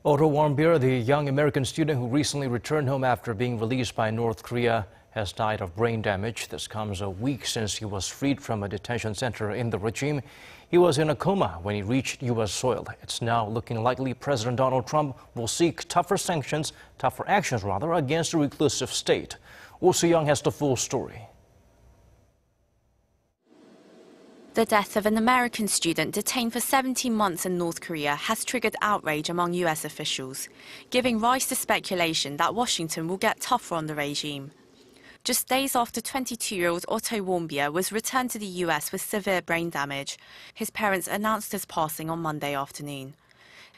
Otto Warmbier, the young American student who recently returned home after being released by North Korea, has died of brain damage. This comes a week since he was freed from a detention center in the regime. He was in a coma when he reached U.S. soil. It's now looking likely President Donald Trump will seek tougher actions against the reclusive state. Soo-young has the full story. The death of an American student detained for 17 months in North Korea has triggered outrage among U.S. officials, giving rise to speculation that Washington will get tougher on the regime. Just days after 22-year-old Otto Warmbier was returned to the U.S. with severe brain damage, his parents announced his passing on Monday afternoon.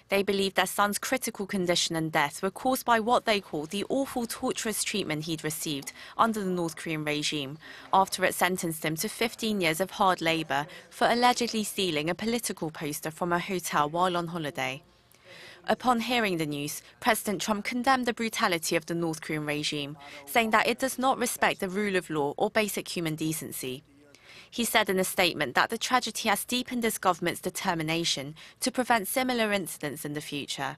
They believe their son's critical condition and death were caused by what they call the awful torturous treatment he'd received under the North Korean regime after it sentenced him to 15 years of hard labor for allegedly stealing a political poster from a hotel while on holiday. Upon hearing the news, President Trump condemned the brutality of the North Korean regime, saying that it does not respect the rule of law or basic human decency. He said in a statement that the tragedy has deepened his government's determination to prevent similar incidents in the future.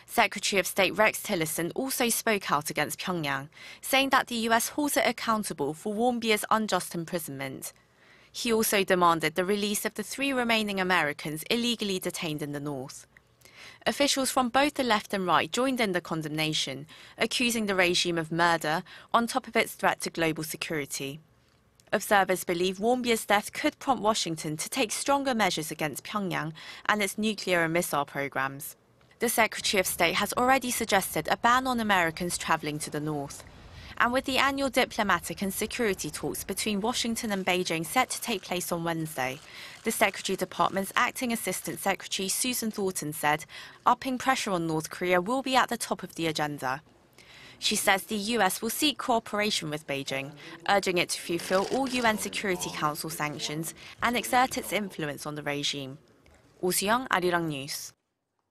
Secretary of State Rex Tillerson also spoke out against Pyongyang, saying that the U.S. holds it accountable for Warmbier's unjust imprisonment. He also demanded the release of the 3 remaining Americans illegally detained in the north. Officials from both the left and right joined in the condemnation, accusing the regime of murder on top of its threat to global security. Observers believe Warmbier's death could prompt Washington to take stronger measures against Pyongyang and its nuclear and missile programs. The Secretary of State has already suggested a ban on Americans traveling to the north. And with the annual diplomatic and security talks between Washington and Beijing set to take place on Wednesday, the Secretary Department's acting Assistant Secretary Susan Thornton said upping pressure on North Korea will be at the top of the agenda. She says the U.S. will seek cooperation with Beijing, urging it to fulfill all UN Security Council sanctions and exert its influence on the regime. Soo-young, Arirang News.